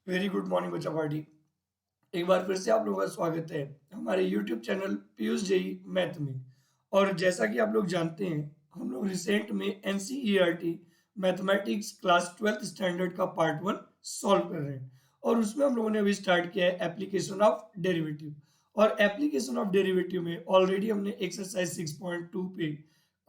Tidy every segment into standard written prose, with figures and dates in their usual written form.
Very good morning बच्चा party. एक बार फिर से आप लोगों का स्वागत है हमारे YouTube channel Piyush JE math में। और जैसा कि आप लोग जानते हैं, हम लोग रिसेंट में NCERT mathematics class 12th standard का पार्ट 1 सॉल्व कर रहे हैं। और उसमें हम लोगों ने अभी स्टार्ट किया है एप्लीकेशन ऑफ डेरिवेटिव। और एप्लीकेशन ऑफ डेरिवेटिव में ऑलरेडी हमने एक्सरसाइज 6.2 पे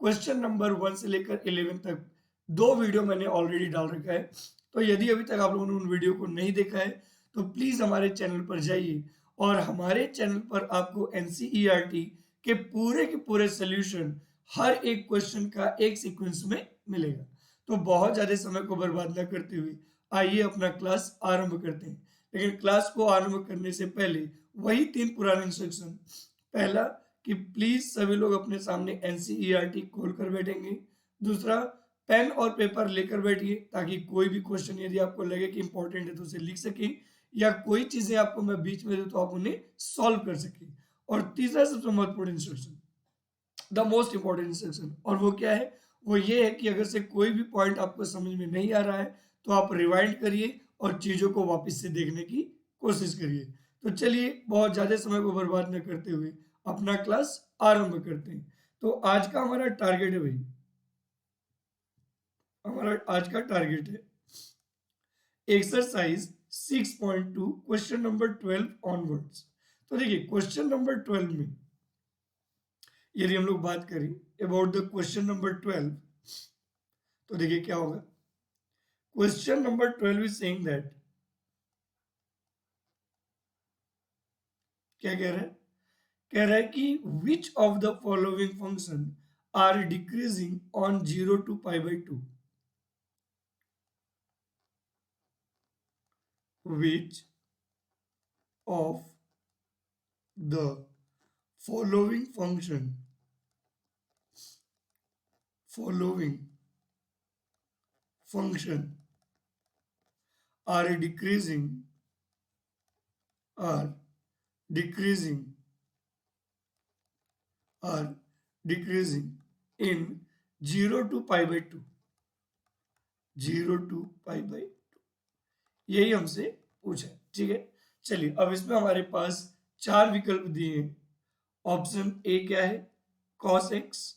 क्वेश्चन नंबर 1 से लेकर 11 तक दो वीडियो मैंने ऑलरेडी डाल रखा है। तो यदि अभी तक आप लोगों ने उन वीडियो को नहीं देखा है तो प्लीज हमारे चैनल पर जाइए। और हमारे चैनल पर आपको एनसीईआरटी के पूरे सोल्यूशन हर एक क्वेश्चन का एक सीक्वेंस में मिलेगा। तो बहुत ज्यादा समय को बर्बाद न करते हुए आइए अपना क्लास आरंभ करते हैं। लेकिन क्लास को आरंभ करने से पहले वही तीन पुराने इंस्ट्रक्शन। पहला, कि प्लीज सभी लोग अपने सामने एनसीईआरटी खोल कर बैठेंगे। दूसरा, पेन और पेपर लेकर बैठिए ताकि कोई भी क्वेश्चन यदि आपको लगे कि इंपॉर्टेंट है तो उसे लिख सके, या कोई चीजें आपको मैं बीच में दूं तो आप उन्हें सॉल्व कर सके। और तीसरा सबसे महत्वपूर्ण instruction, the most important instruction, और वो क्या है? वो ये है कि अगर से कोई भी पॉइंट आपको समझ में नहीं आ रहा है तो आप रिवाइंड करिए और चीजों को वापस से देखने की कोशिश करिए। तो चलिए बहुत ज्यादा समय को बर्बाद न करते हुए अपना क्लास आरंभ करते हैं। तो आज का हमारा टारगेट है भाई, हमारा आज का टारगेट है एक्सरसाइज 6.2 क्वेश्चन नंबर 12 ऑनवर्ड्स। तो देखिए क्वेश्चन नंबर 12 में यदि हम लोग बात करें अबाउट द क्वेश्चन नंबर 12, तो देखिए क्या होगा। Question number 12 is saying that, क्या कह रहा है? कह रहा है कि which of the following function are decreasing on 0 to π/2। which of the following function are are decreasing are decreasing in 0 to π/2, 0 to π/2, यही हमसे पूछा है। ठीक है, चलिए अब इसमें हमारे पास चार विकल्प दिए हैं। ऑप्शन ए क्या है? cos x।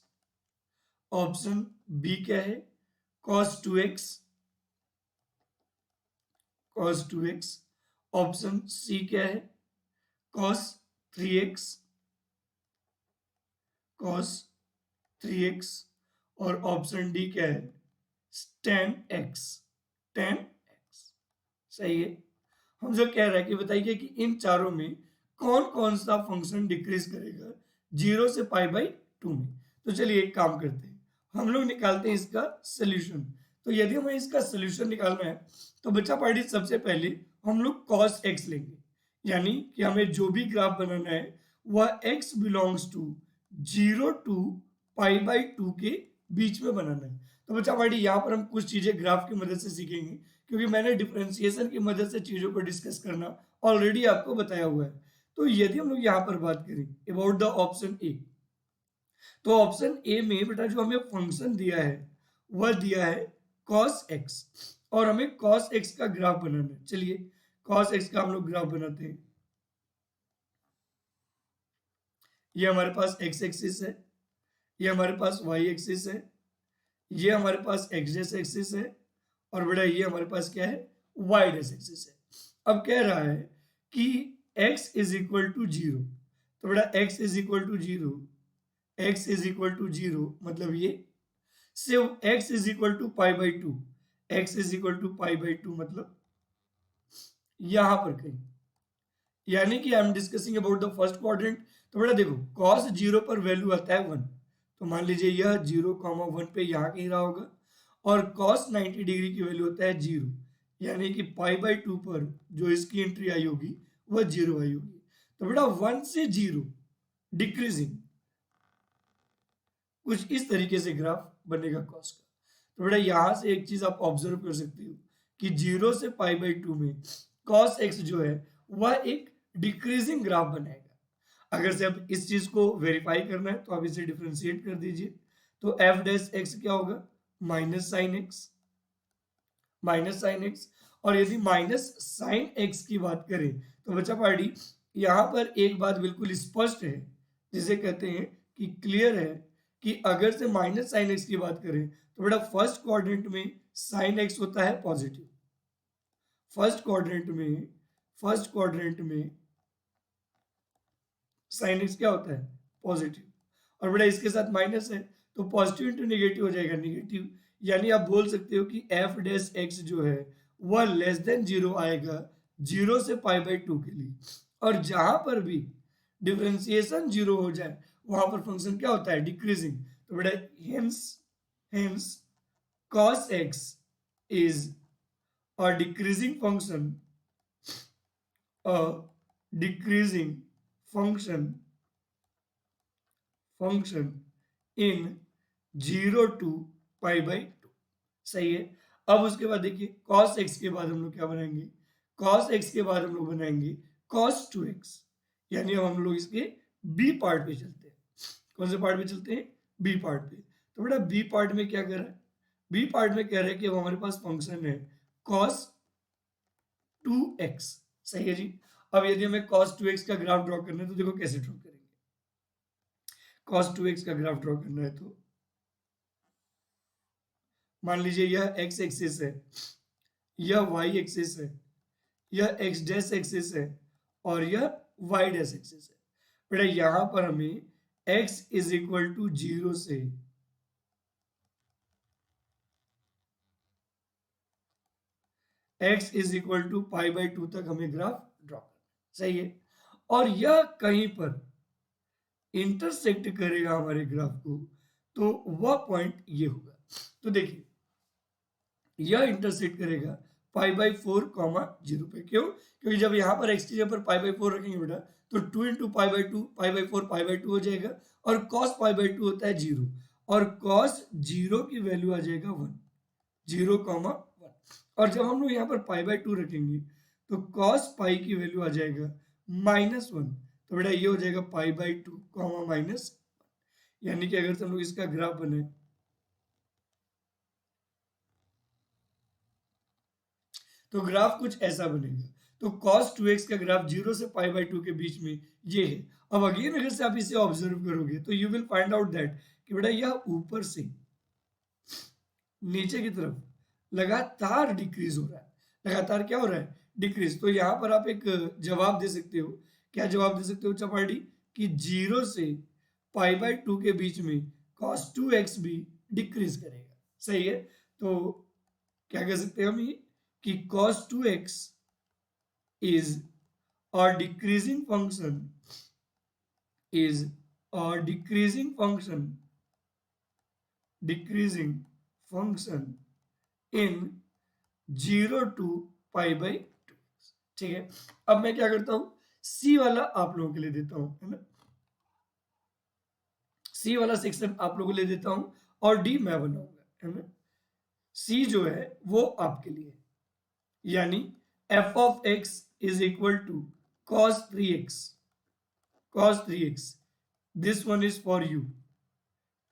ऑप्शन बी क्या है? cos 2x, cos 2x। Option C क्या है? cos 3x, cos 3x। और ऑप्शन डी क्या है? tan x, tan x। सही है। हम जो कह रहे हैं कि बताइए कि इन चारों में कौन कौन सा फंक्शन डिक्रीज करेगा 0 से π/2 में। तो चलिए एक काम करते हैं, हम लोग निकालते हैं इसका सोल्यूशन। तो यदि हमें इसका सोल्यूशन निकालना है तो बच्चा पार्टी सबसे पहले हम लोग cos x लेंगे। यानी कि हमें जो भी ग्राफ बनाना है वह x बिलोंग्स टू 0 to π/2 के बीच में बनाना है। तो बच्चा पार्टी यहाँ पर हम कुछ चीजें ग्राफ की मदद से सीखेंगे, क्योंकि मैंने डिफरेंशिएशन की मदद से चीजों को डिस्कस करना ऑलरेडी आपको बताया हुआ है। तो यदि हम लोग यहाँ पर बात करें अबाउट द ऑप्शन ए, तो ऑप्शन ए में बेटा जो हमें फंक्शन दिया है वह दिया है cos x, और हमें cos x का ग्राफ बनाना है। चलिए cos x का हम लोग ग्राफ बनाते हैं। ये हमारे पास x एक्सिस है, ये हमारे पास y एक्सिस है, ये हमारे पास x डैश एक्सिस है, और बेटा ये हमारे पास क्या है? y डैश एक्सिस है। अब कह रहा है कि x इज इक्वल टू 0। तो बेटा x is equal to 0, x is equal to 0 मतलब ये से x is equal to π/2, x is equal to π/2 मतलब यहां पर कहीं। यानी कि I am discussing about the first quadrant. तो बेटा देखो cos 0 पर वैल्यू आता है 1, तो मान लीजिए यह 0,1 पे यहाँ कहीं रहा होगा। और cos 90 डिग्री की वैल्यू होता है 0, यानी कि π/2 पर जो इसकी एंट्री आई होगी वह 0 आई होगी। तो बेटा 1 से 0 डिक्रीजिंग, कुछ इस तरीके से ग्राफ बनेगा cos का। तो बेटा यहां से एक चीज आप ऑब्जर्व कर सकते हो कि 0 से π/2 में cos x जो है वह एक डिक्रीजिंग ग्राफ बनाएगा। अगर से अब इस चीज को वेरीफाई करना है तो आप इसे डिफरेंशिएट कर दीजिए। तो f डैश x क्या होगा? Minus sine x। Minus sine x. और यदि माइनस साइन एक्स की बात करें तो बच्चा पार्टी यहाँ पर एक बात बिल्कुल स्पष्ट है, जिसे कहते हैं कि क्लियर है, कि अगर से माइनस साइन एक्स की बात करें तो बेटा फर्स्ट क्वाड्रेंट में साइन एक्स होता है पॉजिटिव, फर्स्ट क्वाड्रेंट में, फर्स्ट क्वाड्रेंट में साइन एक्स क्या होता है पॉजिटिव, और बेटा इसके साथ माइनस है तो पॉजिटिव इंटू नेगेटिव हो जाएगा नेगेटिव। यानी आप बोल सकते हो कि एफ डैश एक्स जो है वह लेस देन जीरो आएगा जीरो से पाई बाई टू के लिए, और जहां पर भी डिफरेंशिएशन जीरो हो जाए वहां पर फंक्शन क्या होता है डिक्रीजिंग। तो बेटा hence hence cos x is a decreasing function, a decreasing function in 0 to pi by to. सही है। अब उसके बाद देखिए cos x के बाद हम लोग क्या बनाएंगे, cos x के बाद हम लोग बनाएंगे cos 2x, यानी अब हम लोग इसके बी पार्ट पे चलते हैं। कौन से पार्ट पे चलते हैं, बी पार्ट पे। तो बेटा बी पार्ट में क्या कर रहा है, बी पार्ट में कह रहा है कि अब हमारे पास फंक्शन है cos 2x। सही है जी। अब यदि हमें cos 2x का ग्राफ ड्रॉ करना है तो देखो कैसे ड्रॉ करेंगे। cos 2x का ग्राफ ड्रॉ करना है तो मान लीजिए यह x एक्सिस है, यह y एक्सिस है, यह x डैश एक्सिस है, और यह y डैश एक्सिस है। बेटा यहां पर हमें x is equal to zero से x is equal to pi by two तक हमें ग्राफ ड्रॉ करना। सही है। और यह कहीं पर इंटरसेक्ट करेगा हमारे ग्राफ को, तो वह पॉइंट ये होगा। तो देखिए यह इंटरसेक्ट करेगा pi by four comma zero पे। क्यों, क्योंकि जब यहाँ पर एक्स की जगह पर पाई बाई फोर रखेंगे बेटा तो two into pi by to, pi by four pi by to हो जाएगा, और कॉस पाई बाई टू होता है जीरो, और कॉस जीरो की वैल्यू आ जाएगा वन, जीरो कॉमा वन। और जब हम लोग यहाँ पर पाई बाई टू रखेंगे तो कॉस पाई की वैल्यू आ जाएगा माइनस वन। तो बेटा ये हो जाएगा पाई बाई टू कॉमा माइनस, यानी कि अगर हम लोग इसका ग्राफ बनाए तो ग्राफ कुछ ऐसा बनेगा। तो cos 2x का ग्राफ जीरो से पाई बाई टू के बीच में ये है। अब अगेन अगर से आप इसे ऑब्जर्व करोगे तो you will find out that कि बेटा यह ऊपर से नीचे की तरफ लगातार डिक्रीज हो रहा है। लगातार क्या हो रहा है, डिक्रीज। तो यहाँ पर आप एक जवाब दे सकते हो। क्या जवाब दे सकते हो चपाटी, कि जीरो से पाई बाई टू के बीच में cos 2x भी डिक्रीज करेगा। सही है। तो क्या कह सकते हैं हम ये, कि cos 2x is a decreasing function, is a decreasing function in 0 to pi by to. ठीक है। अब मैं क्या करता हूं, सी वाला आप लोगों के लिए देता हूं, है ना, सी वाला सेक्शन आप लोगों को ले देता हूं, और डी मैं बनाऊंगा, है ना। सी जो है वो आपके लिए, यानी f of x is equal to cos 3x, cos 3x, this one is for you.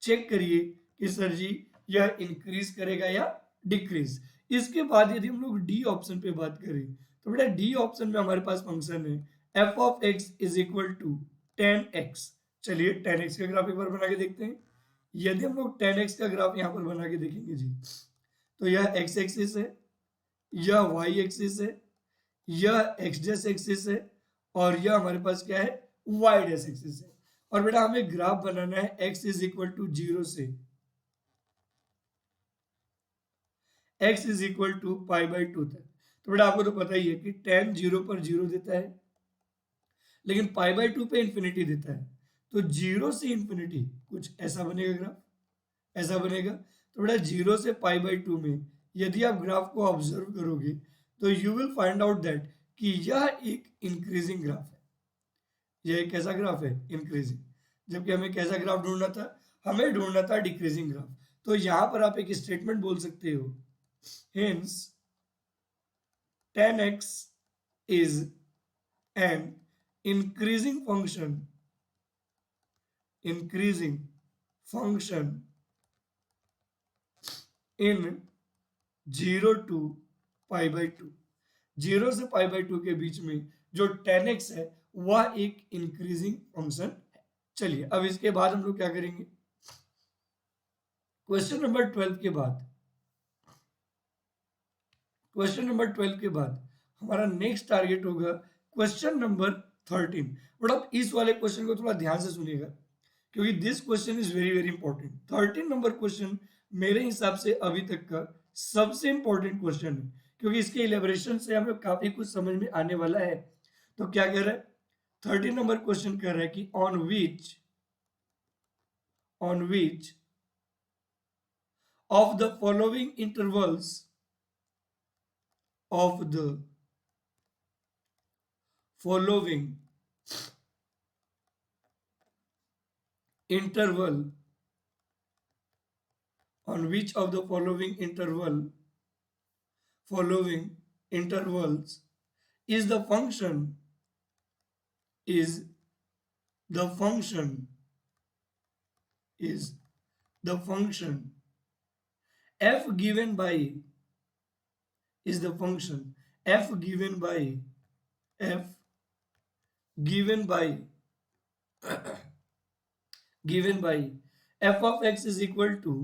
Check करिए कि सर जी यह इंक्रीज करेगा या डिक्रीज। इसके बाद यदि हम लोग डी ऑप्शन पे बात करें तो बेटा डी ऑप्शन में हमारे पास फंक्शन है f of x is equal to ten x. चलिए टेन एक्स का ग्राफ एक बार बना के देखते हैं। यदि हम लोग टेन एक्स का ग्राफ यहाँ पर बना के देखेंगे जी, तो यह एक्स एक्सिस है, यह वाई एक्सिस है, यह एक्स डैश एक्सिस है, और यह हमारे पास क्या है वाई डैश एक्सिस है। और बेटा हमें ग्राफ बनाना है x is equal to zero से x is equal to pi by two तक। तो बेटा आपको तो पता ही है कि टेन जीरो पर जीरो देता है, लेकिन पाई बाई टू पे इंफिनिटी देता है। तो जीरो से इंफिनिटी कुछ ऐसा बनेगा ग्राफ, ऐसा बनेगा। तो बेटा जीरो से पाई बाई टू में यदि आप ग्राफ को ऑब्जर्व करोगे तो you will find out that कि यह एक इंक्रीजिंग ग्राफ है। यह एक कैसा ग्राफ है, इंक्रीजिंग। जबकि हमें कैसा ग्राफ ढूंढना था, हमें ढूंढना था डिक्रीजिंग ग्राफ। तो यहां पर आप एक स्टेटमेंट बोल सकते हो, hence 10x is an increasing function in 0 to π/2। 0 से π/2 के बीच में जो 10x है वह एक इंक्रीजिंग फंक्शन है। चलिए अब इसके बाद हम लोग क्या करेंगे, क्वेश्चन नंबर 12 के बाद, क्वेश्चन नंबर 12 के बाद हमारा नेक्स्ट टारगेट होगा क्वेश्चन नंबर 13। बट अब इस वाले क्वेश्चन को थोड़ा ध्यान से सुनिएगा क्योंकि this question is very very important. 13 number question मेरे हिसाब से अभी तक का सबसे इंपॉर्टेंट क्वेश्चन है क्योंकि इसके इलेबोरेशन से हमें काफी कुछ समझ में आने वाला है। तो क्या कह रहा है, 13 नंबर क्वेश्चन कह रहा है कि on which of the following intervals of the following interval on which of the following intervals is the function is the function f given by is the function f given by f of x is equal to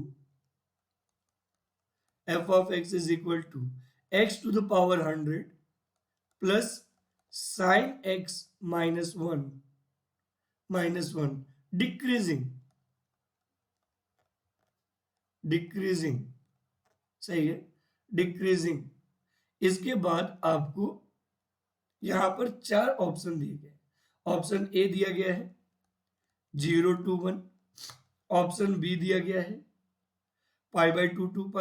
x to the power 100 plus sin x minus 1 decreasing सही है, decreasing. इसके बाद आपको यहां पर 4 option दिए गए। Option A दिया गया है 0 to 1, ऑप्शन बी दिया गया है π/2 to π,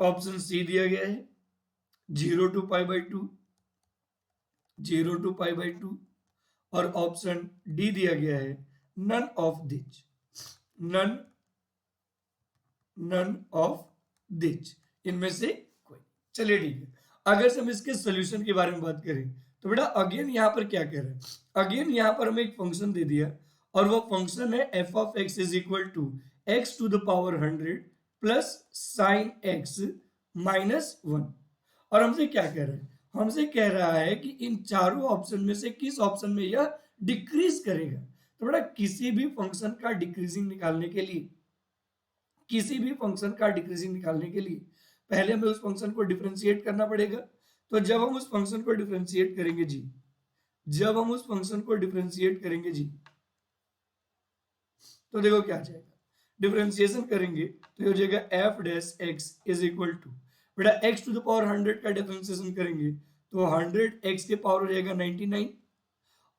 ऑप्शन सी दिया गया है 0 to π/2, और ऑप्शन डी दिया गया है नन ऑफ दिच, इनमें से कोई। चलिए ठीक है, अगर से हम इसके सोल्यूशन के बारे में बात करें तो बेटा अगेन यहां पर क्या कह रहे हैं, अगेन यहां पर हमें एक फंक्शन दे दिया और वो फंक्शन है f of x is equal to x to the power 100 plus sine x minus 1। और हमसे क्या कह रहा है, हमसे कह रहा है कि इन चारों ऑप्शन में से किस ऑप्शन में यह डिक्रीज करेगा। तो बेटा किसी भी फंक्शन का डिक्रीजिंग निकालने के लिए पहले हमें उस फंक्शन को डिफरेंशिएट करना पड़ेगा। तो जब हम उस फंक्शन को डिफरेंशिएट करेंगे जी, तो देखो क्या आ जाएगा, डिफरेंशिएशन करेंगे तो हो जाएगा f dash x is equal to, बेटा x टू द पावर 100 का डिफरेंशिएशन करेंगे तो 100 x के पावर हो जाएगा 99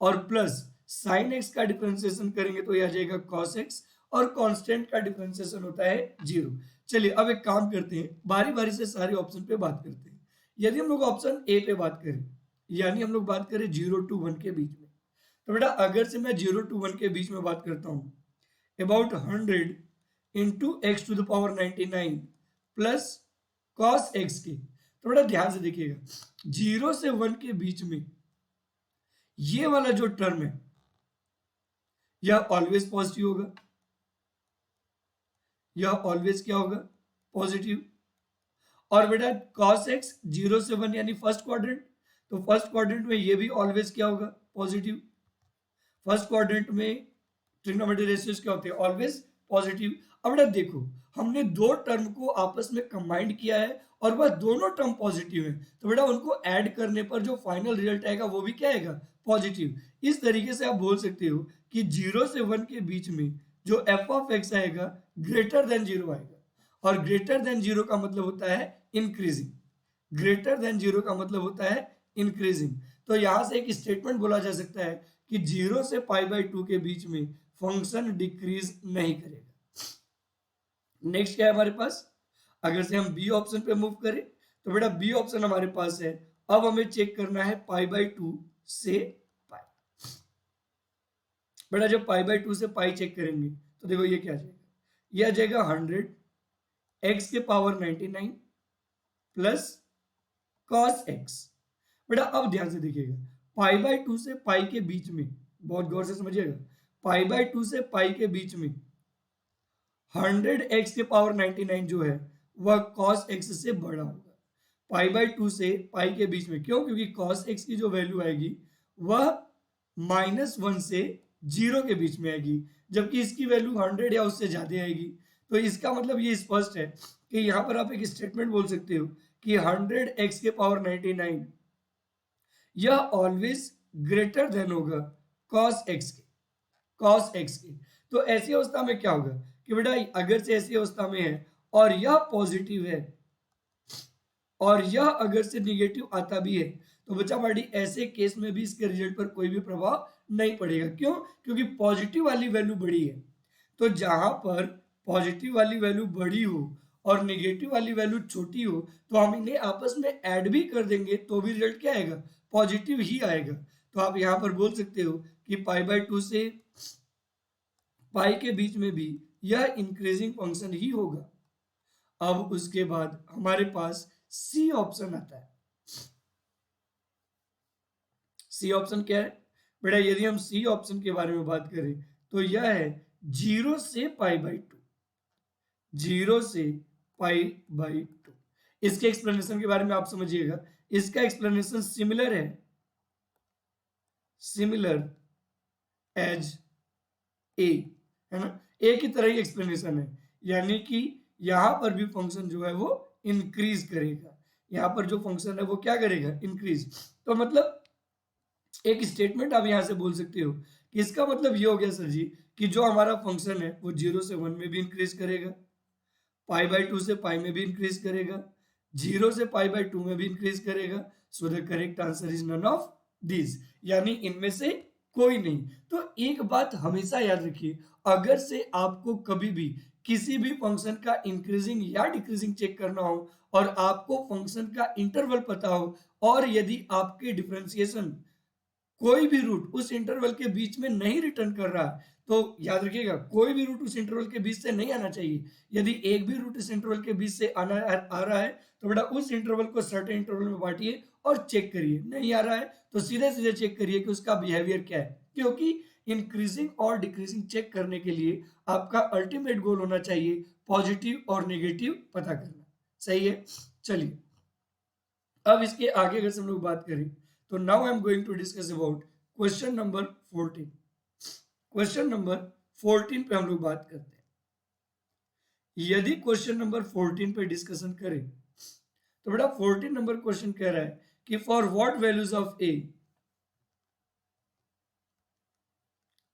और प्लस साइन x का डिफरेंशिएशन करेंगे तो यह आ जाएगा cos x और कांस्टेंट का डिफरेंशिएशन होता है 0। चलिए अब एक काम करते हैं, बारी बारी से सारे ऑप्शन पे बात करते हैं। यदि हम लोग ऑप्शन ए पे बात करें, यानी हम लोग बात करें 0 to 1 के बीच में, तो बेटा अगर से मैं 0 to 1 के बीच में बात करता हूं about 100 into x to the power 99 plus cos x की, तो बेटा ध्यान से देखिएगा 0 से 1 के बीच में ये वाला जो टर्म है यह ऑलवेज पॉजिटिव होगा, यह ऑलवेज क्या होगा, पॉजिटिव। और बेटा cos x 0 से 1 यानी फर्स्ट क्वाड्रेंट, तो फर्स्ट क्वाड्रेंट में ये भी ऑलवेज क्या होगा, पॉजिटिव। फर्स्ट क्वाड्रेंट में ट्रिग्नोमेट्रिक रेशियोज क्या होते हैं, ऑलवेज पॉजिटिव। अब बेटा देखो हमने दो टर्म को आपस में कंबाइंड किया है और वह दोनों टर्म पॉजिटिव है, तो बेटा उनको ऐड करने पर जो फाइनल रिजल्ट आएगा वो भी क्या आएगा, पॉजिटिव। इस तरीके से आप बोल सकते हो कि 0 से 1 के बीच में जो f ऑफ x आएगा ग्रेटर देन 0 आएगा, और ग्रेटर देन 0 का मतलब होता है इंक्रीजिंग, ग्रेटर देन 0 का मतलब होता है इंक्रीजिंग। तो यहां से एक स्टेटमेंट बोला जा सकता है कि 0 से π/2 के बीच में फंक्शन डिक्रीज नहीं करेगा। नेक्स्ट क्या है हमारे पास, अगर से हम बी ऑप्शन पे मूव करें तो बेटा बी ऑप्शन हमारे पास है, अब हमें चेक करना है π/2 से π। बेटा जब π/2 से π चेक करेंगे तो देखो ये क्या आ जाएगा, ये आ जाएगा 100 x के पावर 99 प्लस cos x। बेटा अब ध्यान से देखिएगा π/2 से π के बीच में, बहुत गौर से समझिएगा, π/2 से π के बीच में 100x के पावर 99 जो है वह cos x से बड़ा होगा पाई बाई 2 से पाई के बीच में। क्यों? क्योंकि cos x की जो वैल्यू आएगी वह -1 से 0 के बीच में आएगी, जबकि इसकी वैल्यू 100 या उससे ज्यादा आएगी। तो इसका मतलब ये स्पष्ट है कि यहाँ पर आप एक स्टेटमेंट बोल सकते हो कि 100x के पावर 99 यह ऑलवेज ग्रेटर देन होगा cos x के, cos x के। तो ऐसी अवस्था में क्या होगा कि बेटा अगर से ऐसी अवस्था में है और यह पॉजिटिव है और यह अगर से निगेटिव आता भी है तो बच्चा पार्टी ऐसे केस में भी इसके रिजल्ट पर कोई भी प्रभाव नहीं पड़ेगा। क्यों? क्योंकि पॉजिटिव वाली वैल्यू बड़ी है। तो जहां पर पॉजिटिव वाली वैल्यू बड़ी हो और निगेटिव वाली वैल्यू छोटी हो तो हम इन्हें आपस में ऐड भी कर देंगे तो भी रिजल्ट क्या आएगा? पॉजिटिव ही आएगा। तो आप यहां पर बोल सकते हो कि पाई बाई 2 से पाई के बीच में भी यह इंक्रीजिंग फंक्शन ही होगा। अब उसके बाद हमारे पास सी ऑप्शन आता है। सी ऑप्शन क्या है बेटा? यदि हम सी ऑप्शन के बारे में बात करें तो यह है 0 से पाई बाई 2, 0 से पाई बाई 2। इसके एक्सप्लेनेशन के बारे में आप समझिएगा, इसका एक्सप्लेनेशन सिमिलर है, सिमिलर एज ए, है ना? ए की तरह ही एक्सप्लेनेशन है, यानी कि यहां पर भी फंक्शन जो है वो इंक्रीज करेगा। यहां पर जो फंक्शन है वो क्या करेगा? इंक्रीज। तो मतलब एक स्टेटमेंट आप यहां से बोल सकते हो कि इसका मतलब ये हो गया सर जी कि जो हमारा फंक्शन है वो 0 से 1 में भी इंक्रीज करेगा, पाई बाई 2 से पाई में भी इंक्रीज करेगा, 0 से पाई बाई 2 में भी इंक्रीज करेगा। So the correct answer is none of this, यानी इनमें से कोई नहीं। तो एक बात हमेशा याद रखिए, अगर से आपको कभी भी किसी भी फंक्शन का इंक्रीजिंग या डिक्रीजिंग चेक करना हो और आपको फंक्शन का इंटरवल पता हो और यदि आपके डिफरेंशिएशन कोई भी रूट उस इंटरवल के बीच में नहीं रिटर्न कर रहा है तो याद रखिएगा कोई भी रूट उस इंटरवल के बीच से नहीं आना चाहिए। यदि एक भी रूट इस इंटरवल के बीच से आ रहा है तो बेटा उस इंटरवल को सर्टेन इंटरवल में बांटिए और चेक करिए। नहीं आ रहा है तो सीधे सीधे चेक करिए कि उसका बिहेवियर क्या है, क्योंकि इंक्रीजिंग और डिक्रीजिंग चेक करने के लिए आपका अल्टीमेट गोल होना चाहिए पॉजिटिव और नेगेटिव पता करना। सही है? चलिए अब इसके आगे अगर हम लोग बात करें तो now I am going to discuss about question number 14। Question number 14 पे हम लोग बात करते हैं। यदि क्वेश्चन नंबर 14 पे डिस्कशन करें तो बेटा 14 नंबर क्वेश्चन कह रहा है कि for what values of A,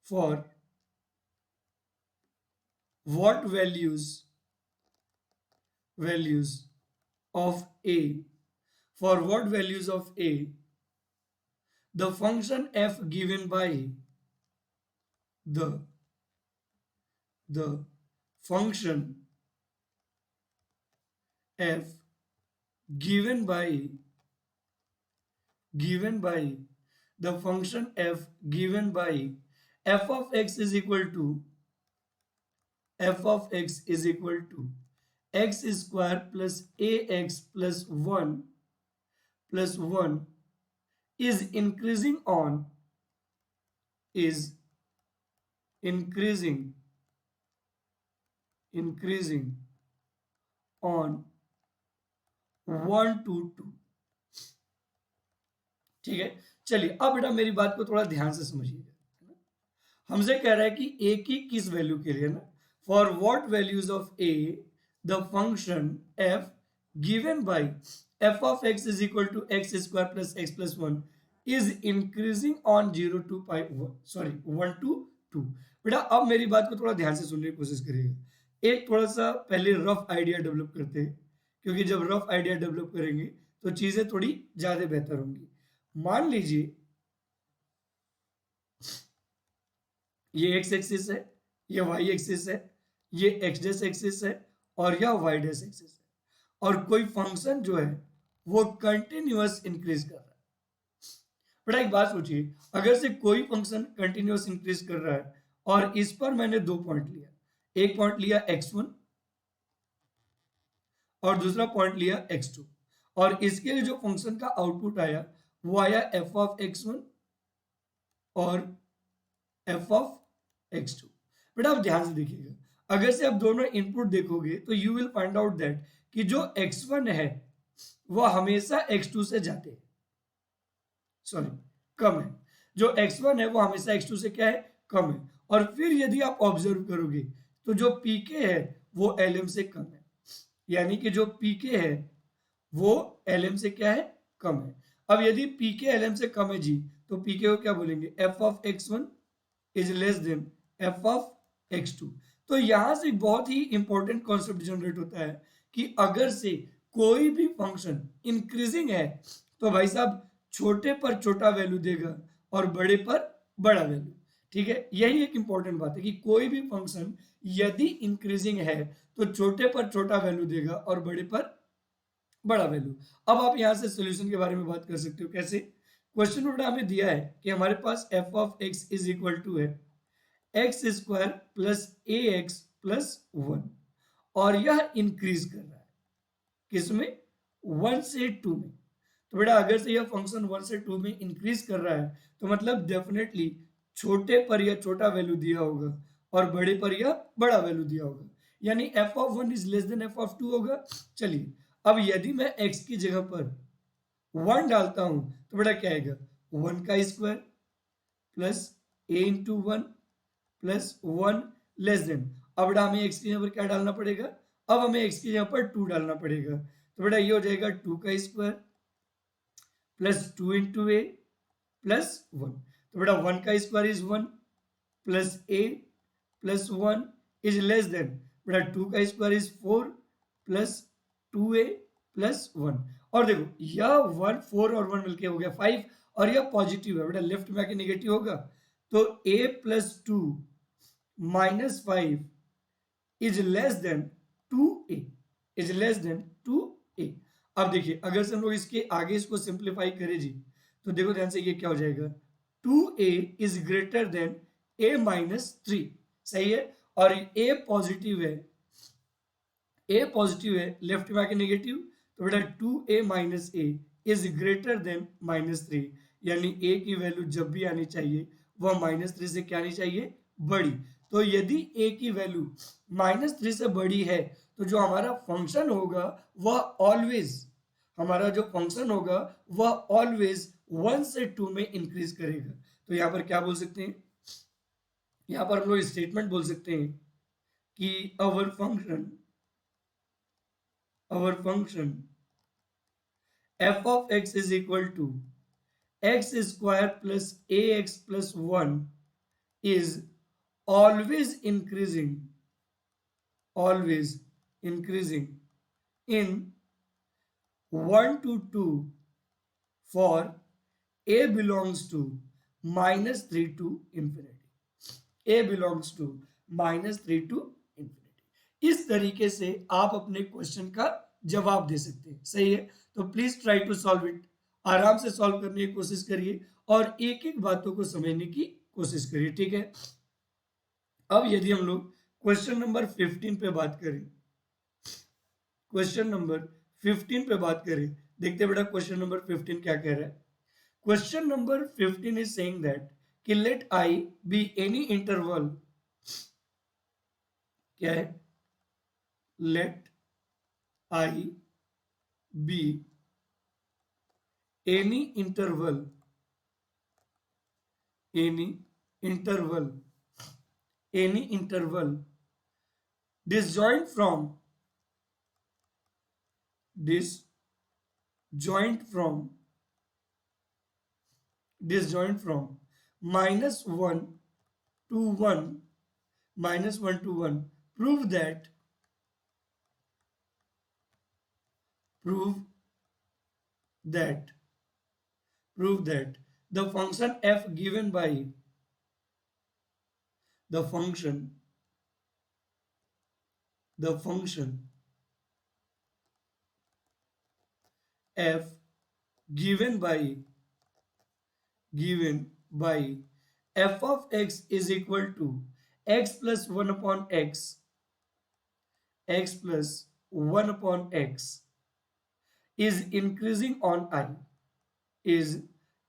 for what values of A, for what values of A the function f given by the function f given by the function f given by f of x is equal to x square plus ax plus 1 plus 1 is increasing on on 1 to 2। ठीक है, चलिए अब बेटा मेरी बात को थोड़ा ध्यान से समझिएगा। हमसे कह रहा है कि a की किस वैल्यू के लिए ना, for what values of a the function f given by f of x is equal to x square plus x plus 1 is increasing on 0 to pi 1 to 2। बेटा अब मेरी बात को थोड़ा ध्यान से सुनने की कोशिश करिएगा। एक थोड़ा सा पहले रफ आइडिया डेवलप करते हैं, क्योंकि जब रफ आइडिया डेवलप करेंगे तो चीजें थोड़ी ज्यादा बेहतर होंगी। मान लीजिए ये एक्स एक्सिस है, ये वाई एक्सिस है, ये एक्स डेस एक्सिस है और यह वाई डेस एक्सिस है, और कोई फंक्शन जो है वो कंटिन्यूअस इंक्रीज कर रहा है। बेटा एक बात सोचिए, अगर से कोई फंक्शन कंटिन्यूअस इंक्रीज कर रहा है और इस पर मैंने दो पॉइंट लिया, एक पॉइंट लिया x1 और दूसरा पॉइंट लिया x2, और इसके लिए जो फंक्शन का आउटपुट आया वो आया f ऑफ x1 और f ऑफ x2। बेटा आप ध्यान से देखिएगा, अगर से आप दोनों इनपुट देखोगे तो you will find out that कि जो x1 है वह हमेशा x2 से जाते हैं, सॉरी कम है। जो x1 है वो हमेशा x2 से क्या है, कम है। और फिर यदि आप ऑब्जर्व करोगे तो जो pk है वो lm से कम है, यानी कि जो pk है वो lm से क्या है, कम है। अब यदि pk lm से कम है जी, तो pk को क्या बोलेंगे, f of x1 is less than f of x2। तो यहां से बहुत ही इंपॉर्टेंट कॉन्सेप्ट जनरेट होता है कि अगर से कोई भी फंक्शन इंक्रीजिंग है तो भाई साहब छोटे पर छोटा वैल्यू देगा और बड़े पर बड़ा वैल्यू। ठीक है, यही एक इंपॉर्टेंट बात है कि कोई भी फंक्शन यदि इंक्रीजिंग है तो छोटे पर छोटा वैल्यू देगा और बड़े पर बड़ा वैल्यू। अब आप यहां से सॉल्यूशन के बारे में बात कर सकते हो, कैसे। क्वेश्चन में हमें दिया है कि हमारे पास f of x is equal to है x square plus a x plus one, और यह इंक्रीज कर रहा है किसमें, 1 से 2 में। तो बेटा अगर से यह फंक्शन 1 से 2 में इंक्रीज कर रहा है तो मतलब डेफिनेटली छोटे पर यह छोटा वैल्यू दिया होगा और बड़े पर यह बड़ा वैल्यू दिया होगा, यानी f of 1 is less than f of 2 होगा। चलिए अब यदि मैं x की जगह पर 1 डालता हूं तो बेटा क्या आएगा, 1 का square plus a into 1 plus 1 less than. अब बेटा हमें x की जगह पर क्या डालना पड़ेगा, अब हमें x की जगह पर 2 डालना पड़ेगा। तो बेटा ये हो जाएगा 2 का square plus 2 into a plus 1। तो बेटा 1 का square is 1 plus a plus 1 is less than, बेटा 2 का square is 4 plus 2a plus 1। और देखो यह 1 4 और 1 मिलके हो गया 5, और यह पॉजिटिव है बेटा, लेफ्ट में आके नेगेटिव होगा। तो a plus 2 minus 5 is less than 2a, is less than 2a। अब देखिए अगर से हम लोग इसके आगे इसको सिंप्लीफाई करें जी, तो देखो ध्यान से ये क्या हो जाएगा, 2a is greater than a minus 3। सही है, और a पॉजिटिव है, a पॉजिटिव है, लेफ्ट में आके नेगेटिव। तो बेटा 2a minus a is greater than -3, यानी a की वैल्यू जब भी आनी चाहिए वह -3 से क्या आनी चाहिए, बड़ी। तो यदि a की वैल्यू -3 से बड़ी है तो जो हमारा फंक्शन होगा वह ऑलवेज, हमारा जो फंक्शन होगा वह ऑलवेज 1 से 2 में इंक्रीज करेगा। तो यहां पर क्या बोल सकते हैं, यहां पर हम लोग स्टेटमेंट बोल सकते हैं कि our function f of x is equal to x square plus ax plus 1 is always increasing in 1 to 2 for a belongs to -3 to infinity, a belongs to -3 to infinity। इस तरीके से आप अपने क्वेश्चन का जवाब दे सकते हैं। सही है, तो please try to solve it, आराम से सॉल्व करने की कोशिश करिए और एक एक बातों को समझने की कोशिश करिए। ठीक है, अब यदि हम लोग क्वेश्चन नंबर 15 पे बात करें, क्वेश्चन नंबर 15 पे बात करें, देखते बेटा क्वेश्चन नंबर 15 क्या कह रहा है। Question number 15 is saying that कि let I be any interval, क्या है, let I be any interval, any interval, any interval disjoint from disjoint from disjoint from -1 to 1, -1 to 1, prove that that prove that the function f given by the function f given by f of x is equal to x plus 1 upon x plus 1 upon x is increasing on I, is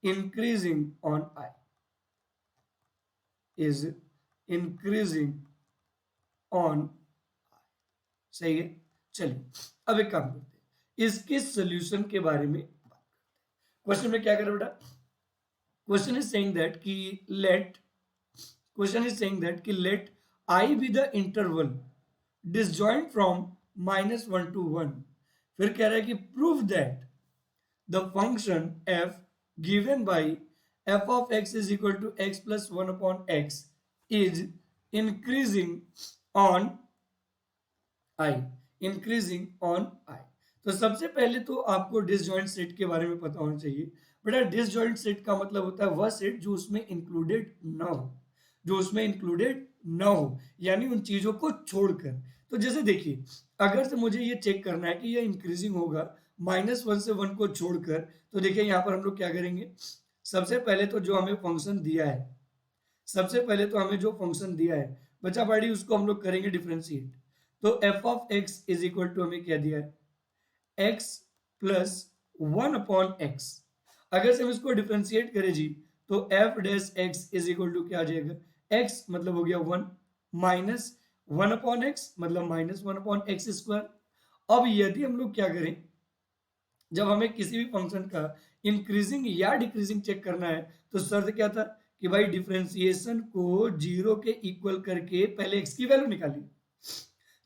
increasing on I, is increasing on. सही है। चलिए अब एक काम करते हैं, इसके solution के बारे में बात करते हैं। क्वेश्चन में क्या करें बेटा, क्वेश्चन इज सेइंग दैट कि let question is saying that कि let I be the interval disjoint from -1 to 1। फिर कह रहा है कि prove that the function f given by f of x is equal to x plus 1 upon x is increasing on i, increasing on i। तो सबसे पहले तो आपको डिसजॉइंट सेट के बारे में पता होना चाहिए। बेटा डिसजॉइंट सेट का मतलब होता है वह सेट जो उसमें इंक्लूडेड ना हो, जो उसमें इंक्लूडेड ना हो, यानी उन चीजों को छोड़कर। तो जैसे देखिए, अगर से मुझे ये चेक करना है कि ये इंक्रीजिंग होगा -1 से 1 को छोड़कर, तो देखिए यहाँ पर हम लोग क्या करेंगे, सबसे पहले तो जो हमें फंक्शन दिया है, सबसे पहले तो हमें जो फंक्शन दिया है बचा पाड़ी, उसको हम लोग करेंगे डिफ्रेंशिएट। तो f of x is equal to हमें क्या दिया है, x प्लस 1 अपॉन x। अगर से हम इसको डिफ्रेंशिएट करें जी, तो f dash x is equal to क्या आ जाएगा, x मतलब हो गया 1 माइनस 1 अपॉन x मतलब -1 अपॉन एक्स स्क्वायर। अब यदि हम लोग क्या करें, जब हमें किसी भी फंक्शन का इंक्रीजिंग या डिक्रीजिंग चेक करना है, तो शर्त क्या था कि भाई डिफरेंशिएशन को 0 के इक्वल करके पहले x की वैल्यू निकालिए।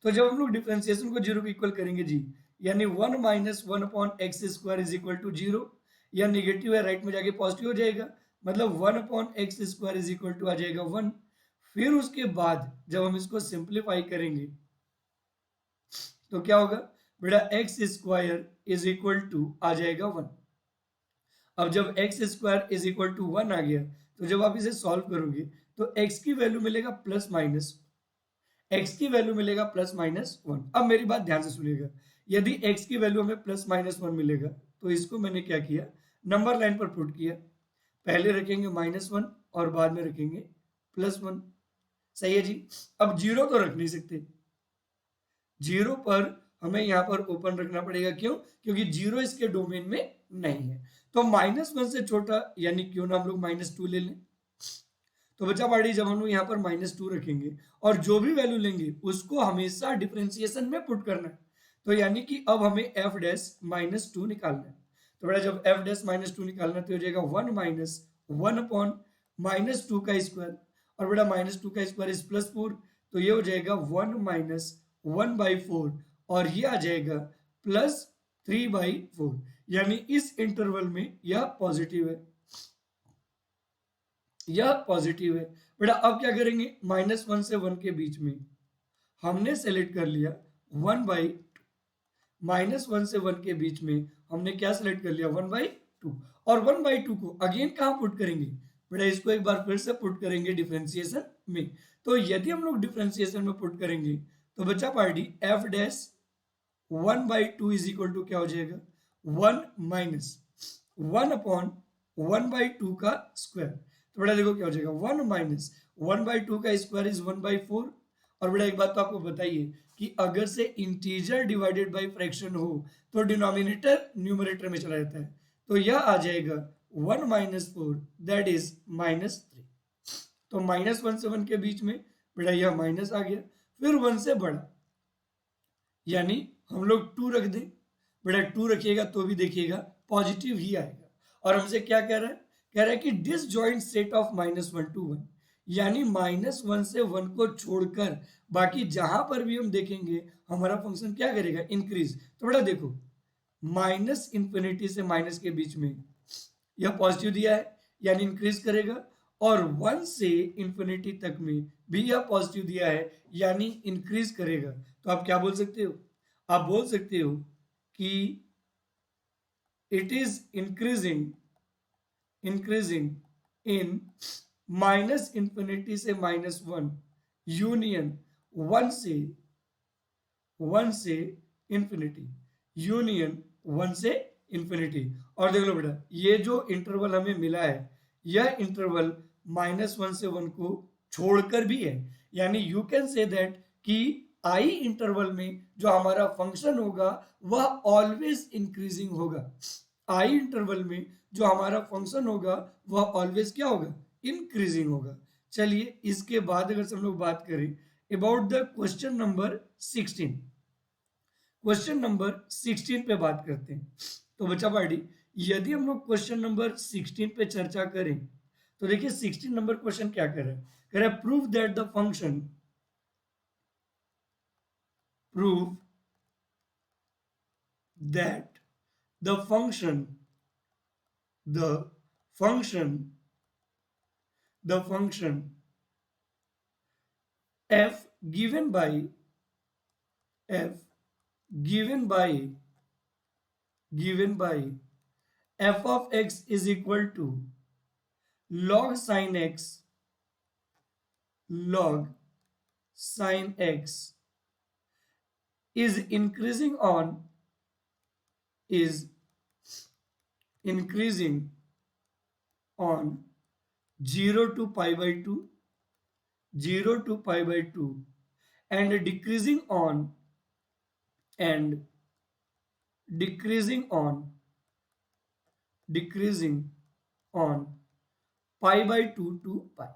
तो जब हम लोग डिफरेंशिएशन को 0 के इक्वल करेंगे जी, यानी 1 minus 1 upon x square is equal to 0, या निगेटिव है राइट में जाके पॉजिटिव हो जाएगा, मतलब 1 upon x square is equal to आ जाएगा 1। फिर उसके बाद जब हम इसको सिंप्लीफाई करेंगे तो क्या होगा बेटा, x square is equal to आ जाएगा 1। अब जब x square is equal to 1 आ गया, तो जब आप इसे सॉल्व करोगे तो x की वैल्यू मिलेगा प्लस माइनस, x की वैल्यू मिलेगा प्लस माइनस 1। अब मेरी बात ध्यान से सुनिएगा, यदि x की वैल्यू हमें प्लस माइनस 1 मिलेगा, तो इसको मैंने क्या किया, नंबर लाइन पर पुट किया। पहले रखेंगे -1 और बाद में रखेंगे +1। सही है जी। अब 0 तो रख नहीं सकते, 0 पर हमें यहाँ पर ओपन रखना पड़ेगा, क्यों, क्योंकि 0 इसके डोमेन में नहीं है। तो -1 से छोटा, यानी क्यों ना हम लोग -2 ले लें। तो बचा पाड़ी, जब हम लोग यहाँ पर -2 रखेंगे और जो भी वैल्यू लेंगे उसको हमेशा डिफरेंशिएशन में पुट करना है। तो यानी कि अब हमें f डैश -2 निकालना है। तो बेटा जब f डैश -2 निकालना है तो हो जाएगा 1 माइनस 1 अपॉन -2 का स्क्वायर, और बेटा -2 का स्क्वायर इज +4, तो ये हो जाएगा 1 माइनस 1/4, और ये आ जाएगा +3/4, यानी इस इंटरवल में यह पॉजिटिव है, यह पॉजिटिव है। बेटा अब क्या करेंगे, -1 से 1 के बीच में हमने सेलेक्ट कर लिया 1/2, -1 से 1 के बीच में हमने क्या सेलेक्ट कर लिया, 1/2, और 1/2 को अगेन कहाँ पुट करेंगे बेटा, इसको एक बार फिर से पुट करेंगे डिफरेंशिएशन में। तो यदि हम लोग डिफरेंशिएशन में पुट करेंगे तो बच्चा party f dash 1/2 is equal to क्या हो जाएगा, 1 माइनस 1 अपॉन 1/2 का स्क्वायर। तो बेटा देखो क्या हो जाएगा, 1 माइनस 1/2 का स्क्वायर इज 1/4। और बेटा एक बात तो आपको बताइए कि अगर से इंटीजर डिवाइडेड बाय फ्रैक्शन हो तो डिनोमिनेटर न्यूमरेटर में चला जाता है। तो यह आ जाएगा 1 माइनस 4 दैट इज -3। तो -1 से 1 के बीच में बेटा यह माइनस आ गया, फिर 1 से बड़ा, यानी हम लोग 2 रख दें। बेटा 2 रखिएगा तो भी देखिएगा पॉजिटिव ही आएगा। और हमसे क्या कह रहा है, कह रहा है कि डिसजॉइंट सेट ऑफ -1 to 1, यानी -1 से 1 को छोड़कर बाकी जहां पर भी हम देखेंगे हमारा फंक्शन क्या करेगा, इंक्रीज। तो बेटा देखो, -∞ से माइनस के बीच में यह पॉजिटिव दिया है, यानी इंक्रीज करेगा, और 1 से इंफिनिटी तक में भी यह पॉजिटिव दिया है, यानी इंक्रीज करेगा। तो आप क्या बोल सकते हो, आप बोल सकते हो कि इट इज इंक्रीजिंग इन -∞ से -1 यूनियन 1 से इंफिनिटी, यूनियन 1 से इंफिनिटी। और देख लो बेटा, ये जो इंटरवल हमें मिला है, यह इंटरवल -1 से 1 को छोड़कर भी है, यानी यू कैन से दैट कि आई इंटरवल में जो हमारा फंक्शन होगा वह ऑलवेज इंक्रीजिंग होगा। आई इंटरवल में जो हमारा फंक्शन होगा वह ऑलवेज क्या होगा, इंक्रीजिंग होगा। चलिए इसके बाद अगर हम लोग बात करें about the question number 16। Question number 16 पे बात करते हैं। तो बच्चा पार्टी, यदि हम लोग क्वेश्चन नंबर 16 पे चर्चा करें तो देखिए 16 नंबर क्वेश्चन क्या कह रहा है prove that the function, prove that the function, the function, the function f given by, f given by, given by f of x is equal to log sin x, log sin x is increasing on, is increasing on 0 to pi by 2, 0 to pi by 2 and decreasing on, and decreasing on, decreasing on pi by 2 to pi।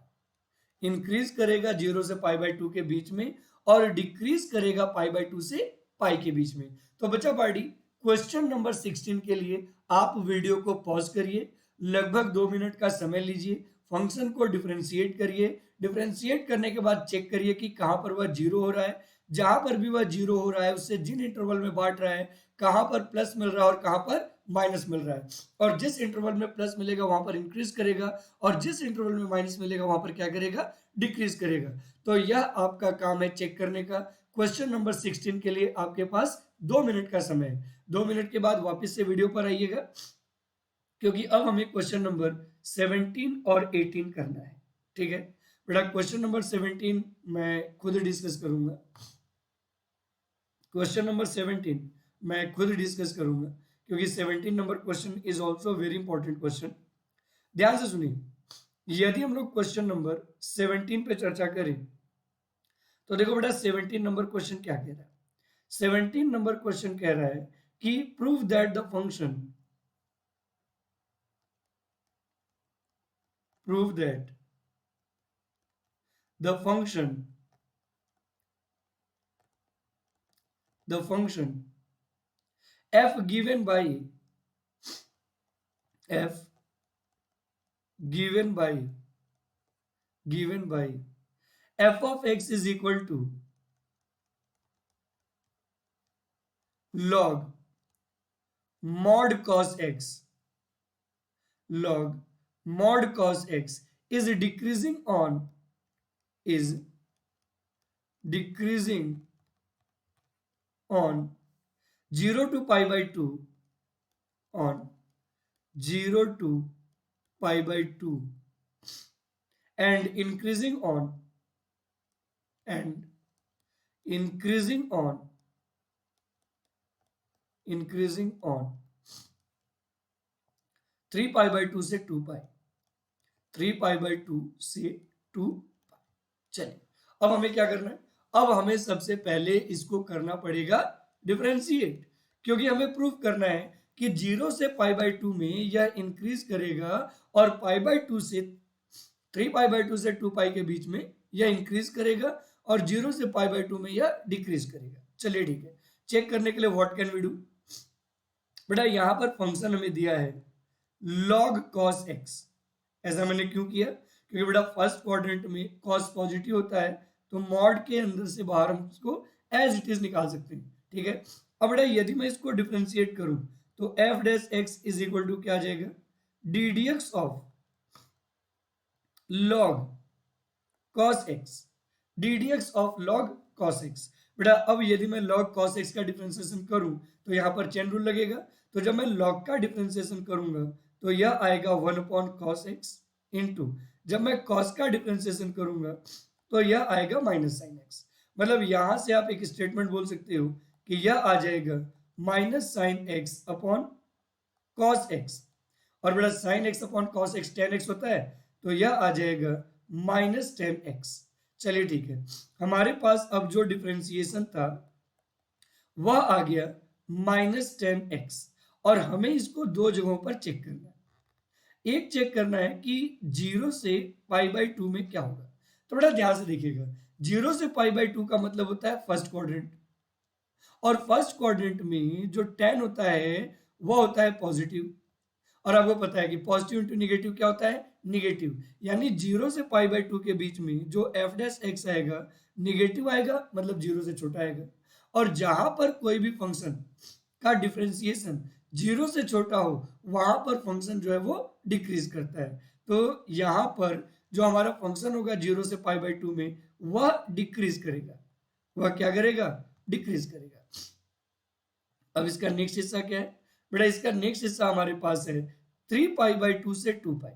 Increase करेगा 0 से pi by 2 के बीच में और decrease करेगा pi by 2 से पाई के बीच में। तो बच्चा पार्टी, क्वेश्चन नंबर 16 के लिए आप वीडियो को पॉज करिए, लगभग 2 मिनट का समय लीजिए, फंक्शन को डिफरेंशिएट करिए, डिफरेंशिएट करने के बाद चेक करिए कि कहां पर वह जीरो हो रहा है, जहां पर भी वह जीरो हो रहा है उससे जिन इंटरवल में बांट रहा है कहां पर प्लस मिल रहा है और कहां पर माइनस मिल रहा है, और जिस इंटरवल में प्लस मिलेगा वहां पर इंक्रीज करेगा और जिस इंटरवल में माइनस मिलेगा वहां पर क्या करेगा, डिक्रीज करेगा। तो यह आपका काम है चेक करने का। क्वेश्चन नंबर 16 के लिए आपके पास 2 मिनट का समय है। 2 मिनट के बाद वापस से वीडियो पर आइएगा, क्योंकि अब हमें क्वेश्चन नंबर 17 और 18 करना है। ठीक है बेटा, क्वेश्चन नंबर 17 मैं खुद डिस्कस करूंगा, क्वेश्चन नंबर 17 मैं खुद डिस्कस करूंगा, क्योंकि 17 number question is also very important question. ध्यान से सुनिए, यदि हम लोग क्वेश्चन नंबर 17 पे चर्चा करें तो देखो बेटा 17 नंबर क्वेश्चन क्या कह रहा है। 17 नंबर क्वेश्चन कह रहा है कि prove that the function, prove that the function, the function f given by, f given by, given by f of x is equal to log mod cos x, log mod cos x is decreasing on, is decreasing on 0 to pi by 2, on 0 to pi by 2 and increasing on, and increasing on, increasing on 3 pi by 2 से 2 pi, 3 pi by 2 से 2 pi। चलिए अब हमें क्या करना है, अब हमें सबसे पहले इसको करना पड़ेगा डिफरेंशिएट, क्योंकि हमें प्रूफ करना है कि 0 से पाई बाई 2 में यह इंक्रीज करेगा और पाई बाई 2 से 3 पाई बाई 2 से 2 पाई के बीच में यह इंक्रीज करेगा और 0 से पाई बाई 2 में यह डिक्रीज करेगा। चलिए ठीक है, चेक करने के लिए व्हाट कैन वी डू। बेटा यहां पर फंक्शन हमें दिया है log cos x। ऐसा मैंने क्यों किया, क्योंकि बेटा फर्स्ट क्वाड्रेंट में cos पॉजिटिव होता है तो मॉड के अंदर से बाहर हम इसको एज इट इज निकाल सकते हैं। ठीक है, अब बेटा यदि मैं इसको डिफरेंशिएट करूं तो f dash x is equal to क्या आ जाएगा, D D x of log cos x, D D x of log cos x। बेटा अब यदि मैं log cos x का डिफरेंशिएशन करूं तो यहां पर चेन रूल लगेगा, तो जब मैं log का डिफरेंशिएशन करूंगा तो यह आएगा 1 अपॉन cos x इंटू, जब मैं cos का डिफरेंशिएशन करूंगा तो यह आएगा माइनस साइन x। मतलब यहां से आप एक स्टेटमेंट बोल सकते हो कि यह आ जाएगा minus sine x upon cos x, और बेटा sine x upon cos x tan x होता है तो यह आ जाएगा माइनस टेन एक्स। चलिए ठीक है, हमारे पास अब जो डिफरेंशिएशन था वह आ गया माइनस टेन एक्स, और हमें इसको दो जगहों पर चेक करना है। एक चेक करना है कि 0 से पाई बाई 2 में क्या होगा। तो बड़ा ध्यान से देखिएगा, 0 से पाई बाई 2 का मतलब होता है फर्स्ट क्वाड्रेंट, और फर्स्ट क्वाड्रेंट में जो tan होता है वह होता है पॉजिटिव, और आपको पता है कि पॉजिटिव इंटू निगेटिव क्या होता है, निगेटिव। यानी 0 से पाई बाई 2 के बीच में जो एफ डैश एक्स आएगा निगेटिव आएगा, मतलब 0 से छोटा आएगा। और जहां पर कोई भी फंक्शन का डिफरेंशिएशन 0 से छोटा हो वहां पर फंक्शन जो है वो डिक्रीज करता है। तो यहाँ पर जो हमारा फंक्शन होगा 0 से पाई बाई 2 में वह डिक्रीज करेगा, वह क्या करेगा, डिक्रीज करेगा। अब इसका नेक्स्ट हिस्सा क्या है बेटा, इसका नेक्स्ट हिस्सा हमारे पास है 3 पाई बाई 2 से 2 पाई,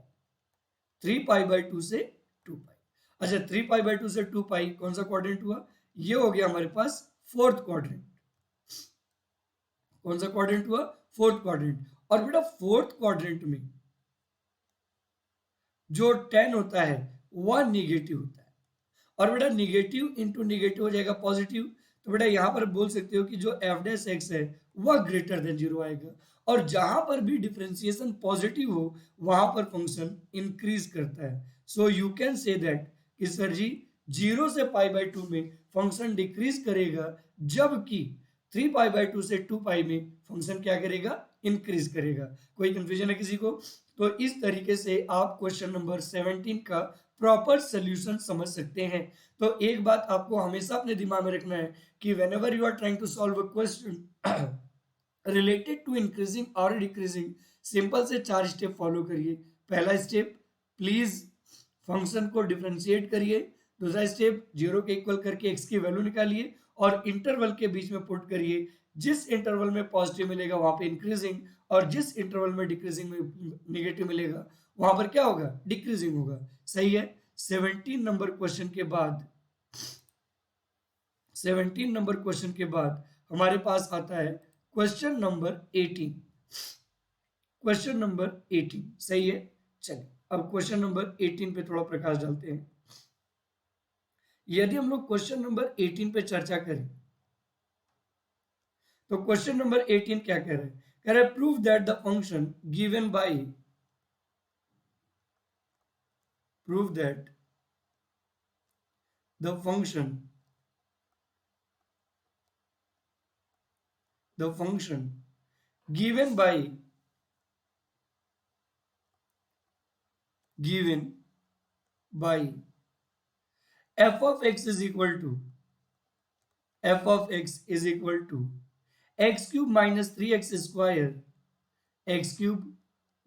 3 पाई बाई 2 से 2 पाई। अच्छा 3 पाई बाई 2 से 2 पाई कौन सा क्वाड्रेंट हुआ, ये हो गया हमारे पास फोर्थ क्वाड्रेंट। कौन सा क्वाड्रेंट हुआ, फोर्थ क्वाड्रेंट। और बेटा फोर्थ क्वाड्रेंट में जो tan होता है वह निगेटिव होता है, और बेटा निगेटिव इंटू निगेटिव हो जाएगा पॉजिटिव। तो बेटा यहां पर बोल सकते हो कि जो एफ डैश एक्स है वह ग्रेटर देन 0 आएगा, और जहां पर भी डिफरेंशिएशन पॉजिटिव हो वहां पर फंक्शन इंक्रीज करता है। So you can say that कि सर जी 0 से पाई बाई 2 में फंक्शन डिक्रीज करेगा, जबकि 3 पाई बाई 2 से 2 पाई में फंक्शन क्या करेगा, इंक्रीज करेगा। कोई कंफ्यूजन है किसी को? तो इस तरीके से आप क्वेश्चन नंबर 17 का प्रॉपर सोल्यूशन समझ सकते हैं। तो एक बात आपको हमेशा अपने दिमाग में रखना है कि whenever you are trying to solve a question related to increasing or decreasing, simple से 4 स्टेप फॉलो करिए। पहला स्टेप, प्लीज फंक्शन को डिफरेंशिएट करिए। दूसरा स्टेप, 0 के इक्वल करके x की वैल्यू निकालिए और इंटरवल के बीच में पुट करिए। जिस इंटरवल में पॉजिटिव मिलेगा वहां पे इंक्रीजिंग, और जिस इंटरवल में डिक्रीजिंग में निगेटिव मिलेगा वहां पर क्या होगा, डिक्रीजिंग होगा। सही है। 17 नंबर क्वेश्चन के बाद 17 नंबर क्वेश्चन के बाद हमारे पास आता है क्वेश्चन नंबर 18। क्वेश्चन नंबर 18 सही है। चलिए अब क्वेश्चन नंबर 18 पे थोड़ा प्रकाश डालते हैं। यदि हम लोग क्वेश्चन नंबर 18 पे चर्चा करें तो क्वेश्चन नंबर 18 क्या कह रहे हैं, कह रहे prove that the function given by, prove that the function given by f of x is equal to x cube minus 3x square, x cube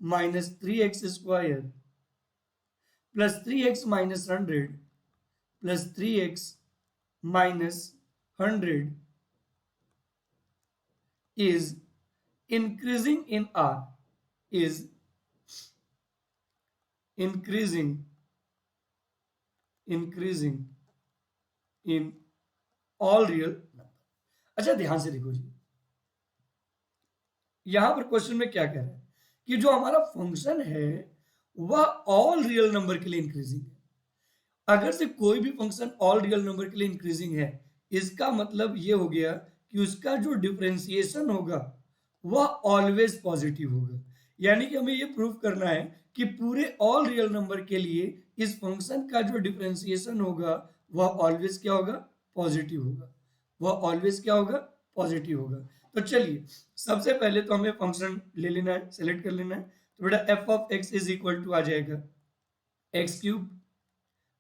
minus 3x square plus 3x minus 100 plus 3x minus 100 is increasing in R, is increasing in all real number। अच्छा ध्यान से देखो जी, यहां पर question में क्या कह रहा है कि जो हमारा फंक्शन है वह ऑल रियल नंबर के लिए इंक्रीजिंग है। अगर से कोई भी फंक्शन ऑल रियल नंबर के लिए इंक्रीजिंग है, इसका मतलब ये हो गया कि उसका जो डिफरेंशिएशन होगा वह ऑलवेज पॉजिटिव होगा। यानी कि हमें ये प्रूव करना है कि पूरे ऑल रियल नंबर के लिए इस फंक्शन का जो डिफरेंशिएशन होगा वह ऑलवेज क्या होगा, पॉजिटिव होगा। वह ऑलवेज क्या होगा, पॉजिटिव होगा। तो चलिए सबसे पहले तो हमें फंक्शन ले लेना है, सेलेक्ट कर लेना है। तो बेटा f of x is equal to आ जाएगा x cube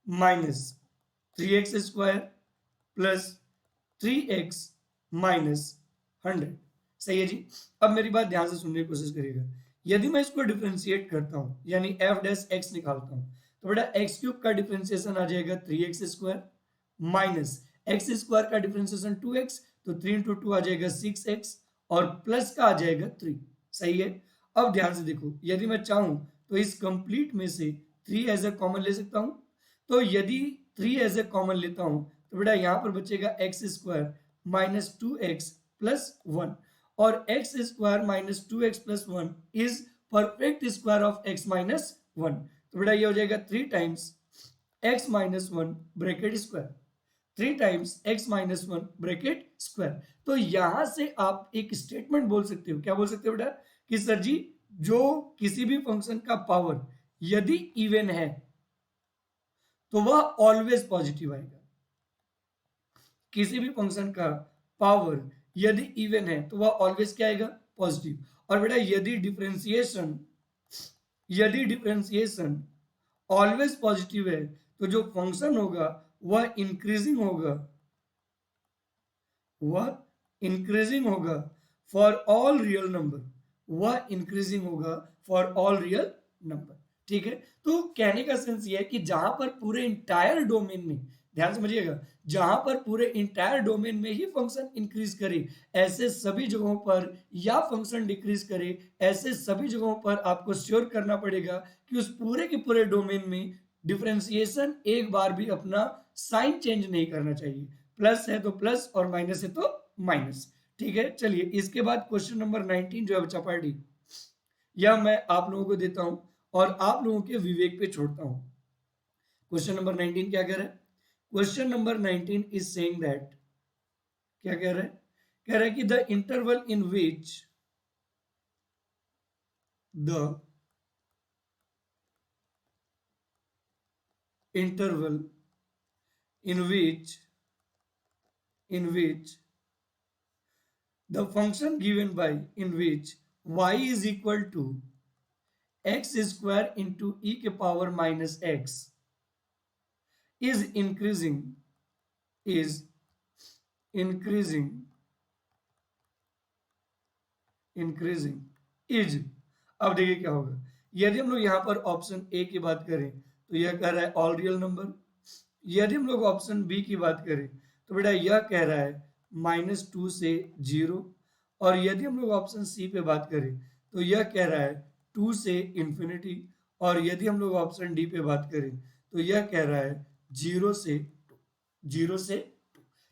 minus 3x square plus 3x minus 100। सही है जी। अब मेरी बात ध्यान से सुनने की कोशिश करिएगा। यदि मैं इसको डिफरेंशिएट करता हूं यानी एफ डैश एक्स निकालता हूं तो बेटा एक्स क्यूब का डिफरेंशिएशन आ जाएगा 3x square minus x square का डिफरेंशिएशन 2x, तो 3 इंटू 2 आ जाएगा 6x और प्लस का आ जाएगा 3। सही है। अब ध्यान से देखो, यदि मैं चाहूं तो इस कंप्लीट में से 3 एज ए कॉमन ले सकता हूं। तो यदि 3 एज ए कॉमन लेता हूं तो बेटा यहां पर बचेगा x square minus 2x plus 1, और x square minus 2x plus 1 is perfect square of x minus 1। तो बेटा ये हो जाएगा 3 times x minus 1 bracket square, 3 times x minus 1 bracket square. तो यहां से आप एक स्टेटमेंट बोल सकते हो। क्या बोल सकते हो बेटा कि सर जी जो किसी भी फंक्शन का पावर यदि इवन है तो वह ऑलवेज पॉजिटिव आएगा। किसी भी फंक्शन का पावर यदि इवन है तो वह ऑलवेज क्या आएगा, पॉजिटिव। और बेटा यदि डिफरेंशिएशन ऑलवेज पॉजिटिव है तो जो फंक्शन होगा वह इंक्रीजिंग होगा, वह इंक्रीजिंग होगा फॉर ऑल रियल नंबर, वह इंक्रीजिंग होगा फॉर ऑल रियल नंबर। ठीक है, तो कहने का सेंस ये है कि जहां पर पूरे इंटायर डोमेन में, ध्यान समझिएगा, जहां पर पूरे इंटायर डोमेन में ही फंक्शन इंक्रीज करे ऐसे सभी जगहों पर, या फंक्शन डिक्रीज करे ऐसे सभी जगहों पर आपको श्योर करना पड़ेगा कि उस पूरे के पूरे डोमेन में डिफरेंशिएशन एक बार भी अपना साइन चेंज नहीं करना चाहिए। प्लस है तो प्लस और माइनस है तो माइनस। ठीक है, चलिए इसके बाद क्वेश्चन नंबर 19 जो है बच्चा पार्टी, यह मैं आप लोगों को देता हूं और आप लोगों के विवेक पे छोड़ता हूं। क्वेश्चन नंबर 19 क्या कह रहा है? Question number 19 is saying that, क्या कह रहा है? कह रहा है कि the interval in which the interval in which the function given by in which y is equal to x square into e के power minus x is increasing is। अब देखिए क्या होगा, यदि हम लोग यहां पर ऑप्शन ए की बात करें तो यह कह रहा है ऑल रियल नंबर। यदि हम लोग ऑप्शन बी की बात करें तो बेटा यह कह रहा है -2 से 0। और यदि हम लोग ऑप्शन सी पे बात करें तो यह कह रहा है 2 से इंफिनिटी। और यदि हम लोग ऑप्शन डी पे बात करें तो यह कह रहा है 0 से 2।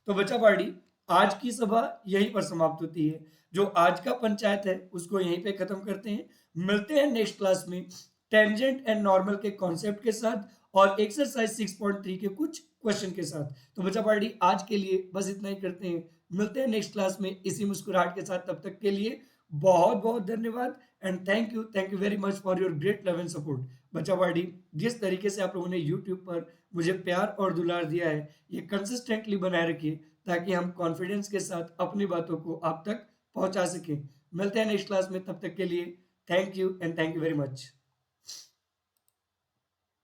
तो बच्चा पार्टी, आज की सभा यहीं पर समाप्त होती है। जो आज का पंचायत है उसको यहीं पे खत्म करते हैं। मिलते हैं नेक्स्ट क्लास में टेंजेंट एंड नॉर्मल के कॉन्सेप्ट के साथ और एक्सरसाइज 6.3 के कुछ क्वेश्चन के साथ। तो बच्चा पार्टी आज के लिए बस इतना ही करते हैं, मिलते हैं नेक्स्ट क्लास में इसी मुस्कुराहट के साथ। तब तक के लिए बहुत बहुत धन्यवाद and thank you very much for your great love and support. बच्चा पार्टी, जिस तरीके से आप लोगों ने यूट्यूब पर मुझे प्यार और दुलार दिया है, ये कंसिस्टेंटली बनाए रखिए ताकि हम कॉन्फिडेंस के साथ अपनी बातों को आप तक पहुंचा सकें। मिलते हैं नेक्स्ट क्लास में, तब तक के लिए thank you and thank you very much.